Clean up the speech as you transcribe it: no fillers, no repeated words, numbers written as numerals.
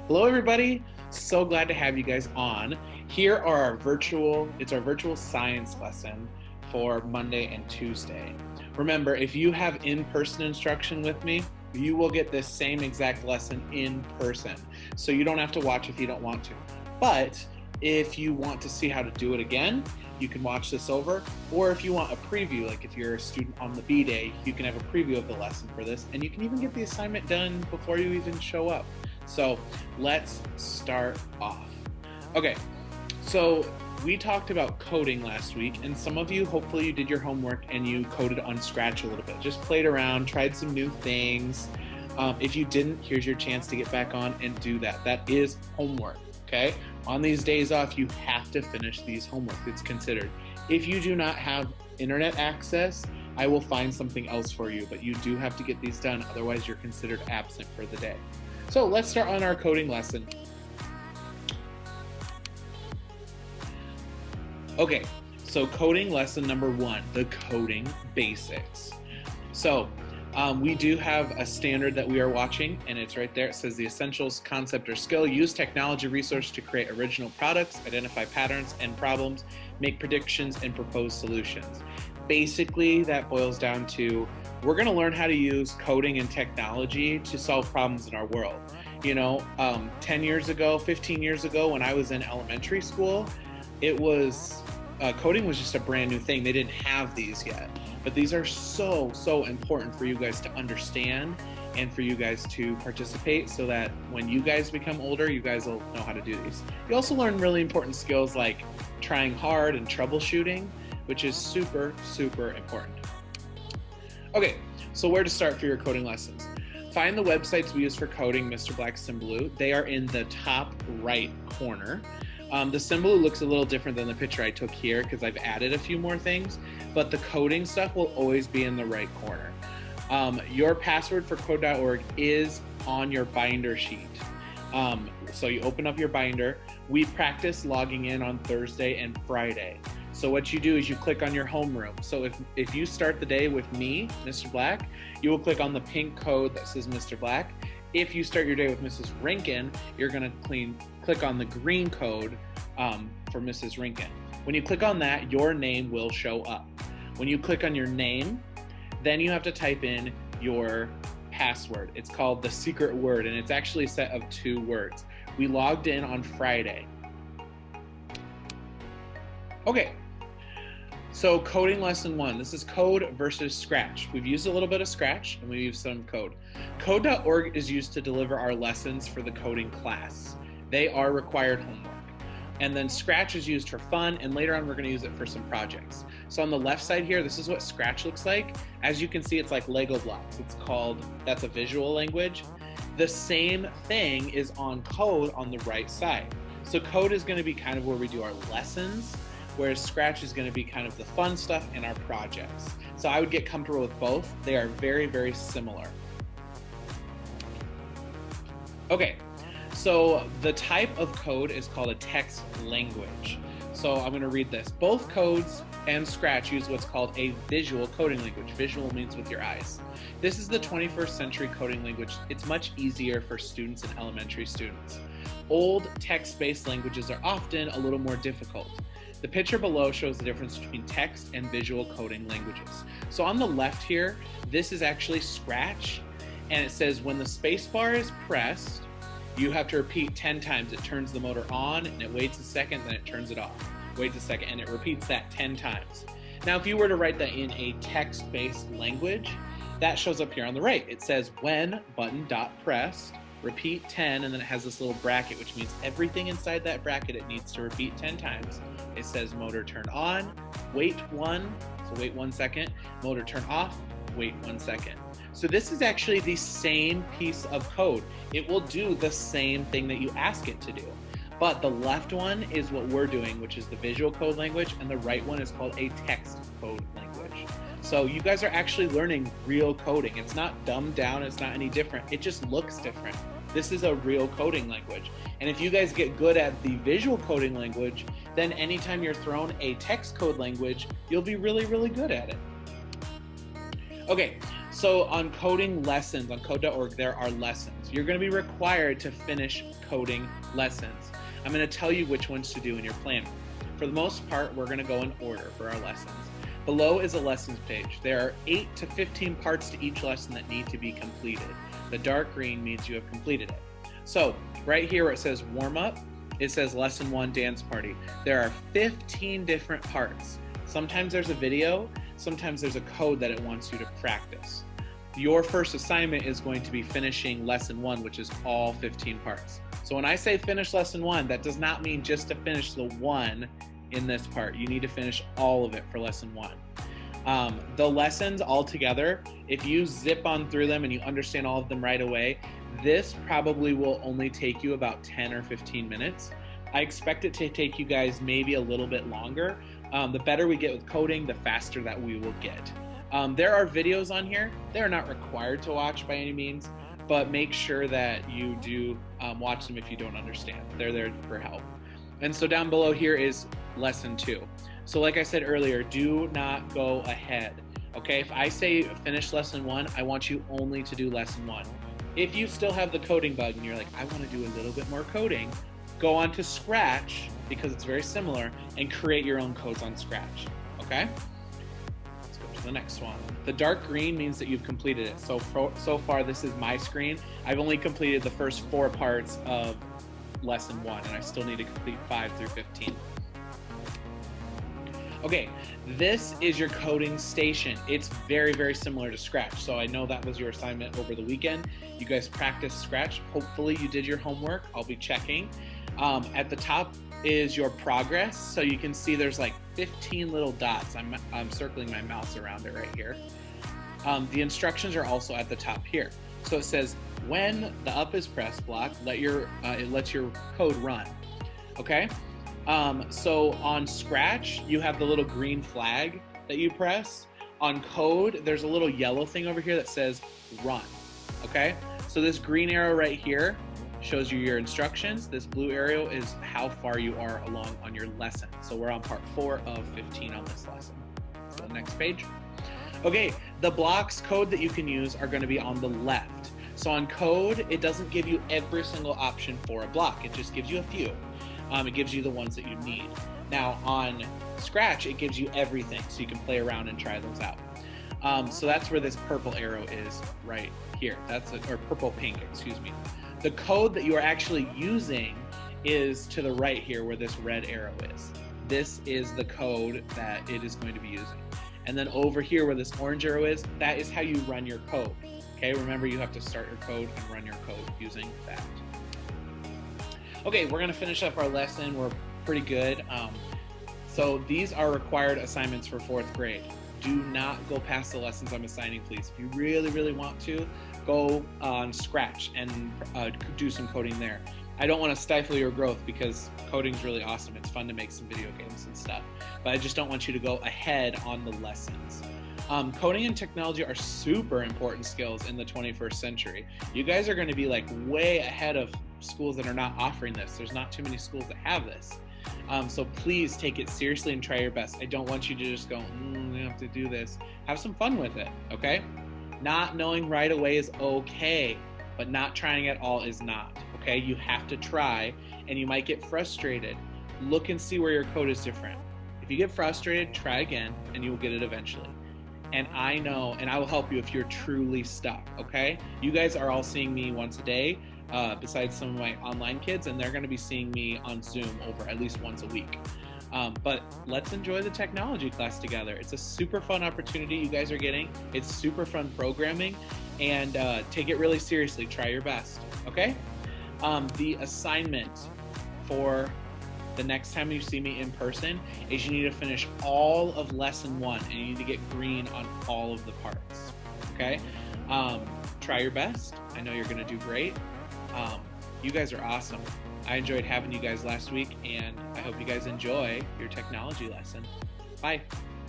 Hello, everybody. So glad to have you guys on. Here are our virtual science lesson for Monday and Tuesday. Remember, if you have in-person instruction with me, you will get this same exact lesson in person. So you don't have to watch if you don't want to. But if you want to see how to do it again, you can watch this over, or if you want a preview, like if you're a student on the B day, you can have a preview of the lesson for this, and you can even get the assignment done before you even show up. So let's start off. Okay, so we talked about coding last week, and some of you, hopefully you did your homework and you coded on Scratch a little bit, just played around, tried some new things. If you didn't, here's your chance to get back on and do that. That is homework, okay? On these days off, you have to finish these homework. It's considered. If you do not have internet access, I will find something else for you, but you do have to get these done, otherwise you're considered absent for the day. So let's start on our coding lesson. Okay, so coding lesson number 1, the coding basics. So we do have a standard that we are watching, and it's right there. It says the essentials, concept or skill, use technology resource to create original products, identify patterns and problems, make predictions, and propose solutions. Basically, that boils down to we're going to learn how to use coding and technology to solve problems in our world. You know, 10 years ago, 15 years ago, when I was in elementary school, it was coding was just a brand new thing. They didn't have these yet, but these are so important for you guys to understand and for you guys to participate, so that when you guys become older, you guys will know how to do these. You also learn really important skills like trying hard and troubleshooting, which is super important. Okay, so where to start for your coding lessons? Find the websites we use for coding Mr. Black Symbaloo. They are in the top right corner. The Symbaloo looks a little different than the picture I took here because I've added a few more things, but the coding stuff will always be in the right corner. Your password for code.org is on your binder sheet. So you open up your binder. We practice logging in on Thursday and Friday. So what you do is you click on your homeroom. So if you start the day with me, Mr. Black, you will click on the pink code that says Mr. Black. If you start your day with Mrs. Rinkin, you're gonna click on the green code for Mrs. Rinkin. When you click on that, your name will show up. When you click on your name, then you have to type in your password. It's called the secret word, and it's actually a set of 2 words. We logged in on Friday. Okay. So coding lesson 1, this is code versus Scratch. We've used a little bit of Scratch and we've used some code. Code.org is used to deliver our lessons for the coding class. They are required homework. And then Scratch is used for fun, and later on we're gonna use it for some projects. So on the left side here, this is what Scratch looks like. As you can see, it's like Lego blocks. That's a visual language. The same thing is on code on the right side. So code is gonna be kind of where we do our lessons, whereas Scratch is going to be kind of the fun stuff in our projects. So I would get comfortable with both. They are very similar. Okay, so the type of code is called a text language. So I'm going to read this. Both codes and Scratch use what's called a visual coding language. Visual means with your eyes. This is the 21st century coding language. It's much easier for students and elementary students. Old text-based languages are often a little more difficult. The picture below shows the difference between text and visual coding languages. So on the left here, this is actually Scratch, and it says when the space bar is pressed, you have to repeat 10 times. It turns the motor on, and it waits a second, then it turns it off. Waits a second, and it repeats that 10 times. Now, if you were to write that in a text-based language, that shows up here on the right. It says when button dot pressed, repeat 10, and then it has this little bracket, which means everything inside that bracket it needs to repeat 10 times. It says motor turn on, wait 1, so wait 1 second, motor turn off, wait 1 second. So this is actually the same piece of code. It will do the same thing that you ask it to do. But the left one is what we're doing, which is the visual code language, and the right one is called a text code language. So you guys are actually learning real coding. It's not dumbed down, it's not any different. It just looks different. This is a real coding language. And if you guys get good at the visual coding language, then anytime you're thrown a text code language, you'll be really good at it. Okay, So on coding lessons, on code.org, there are lessons. You're going to be required to finish coding lessons. I'm going to tell you which ones to do in your plan. For the most part, we're going to go in order for our lessons. Below is a lessons page. There are 8 to 15 parts to each lesson that need to be completed. The dark green means you have completed it. So right here where it says warm up, it says lesson 1 dance party. There are 15 different parts. Sometimes there's a video, sometimes there's a code that it wants you to practice. Your first assignment is going to be finishing lesson 1, which is all 15 parts. So when I say finish lesson 1, that does not mean just to finish the 1 in this part. You need to finish all of it for lesson 1. The lessons all together, if you zip on through them and you understand all of them right away, this probably will only take you about 10 or 15 minutes. I expect it to take you guys maybe a little bit longer. The better we get with coding, the faster that we will get. There are videos on here. They're not required to watch by any means, but make sure that you do watch them if you don't understand. They're there for help. And so down below here is lesson 2. So like I said earlier, do not go ahead. Okay, if I say finish lesson 1, I want you only to do lesson 1. If you still have the coding bug and you're like, I want to do a little bit more coding, go on to Scratch, because it's very similar, and create your own codes on Scratch, okay? Let's go to the next one. The dark green means that you've completed it. So far, this is my screen. I've only completed the first 4 parts of lesson 1, and I still need to complete 5 through 15. Okay, this is your coding station. It's very, very similar to Scratch. So I know that was your assignment over the weekend. You guys practiced Scratch. Hopefully you did your homework. I'll be checking. At the top is your progress. So you can see there's like 15 little dots. I'm circling my mouse around it right here. The instructions are also at the top here. So it says, when the up is pressed block, it lets your code run, okay? So on Scratch, you have the little green flag that you press. On code, there's a little yellow thing over here that says run, okay? So this green arrow right here shows you your instructions. This blue arrow is how far you are along on your lesson. So we're on part 4 of 15 on this lesson. So the next page. Okay, the blocks code that you can use are going to be on the left. So on code, it doesn't give you every single option for a block. It just gives you a few. It gives you the ones that you need. Now on Scratch, it gives you everything, so you can play around and try those out. So that's where this purple arrow is right here. Or purple pink, excuse me. The code that you are actually using is to the right here where this red arrow is. This is the code that it is going to be using. And then over here where this orange arrow is, that is how you run your code. Okay, remember you have to start your code and run your code using that. Okay, we're gonna finish up our lesson. We're pretty good. So these are required assignments for 4th grade. Do not go past the lessons I'm assigning, please. If you really, really want to, go on Scratch and do some coding there. I don't want to stifle your growth because coding's really awesome. It's fun to make some video games and stuff, but I just don't want you to go ahead on the lessons. Coding and technology are super important skills in the 21st century. You guys are going to be like way ahead of schools that are not offering this. There's not too many schools that have this. So please take it seriously and try your best. I don't want you to just go, I have to do this. Have some fun with it, okay? Not knowing right away is okay, but not trying at all is not, okay? You have to try, and you might get frustrated. Look and see where your code is different. If you get frustrated, try again, and you will get it eventually. And I know, and I will help you if you're truly stuck, okay? You guys are all seeing me once a day, besides some of my online kids, and they're gonna be seeing me on Zoom over at least once a week. But let's enjoy the technology class together. It's a super fun opportunity you guys are getting. It's super fun programming, and take it really seriously. Try your best, okay? The assignment for the next time you see me in person is you need to finish all of lesson 1, and you need to get green on all of the parts, okay? Try your best. I know you're gonna do great. You guys are awesome. I enjoyed having you guys last week, and I hope you guys enjoy your technology lesson. Bye.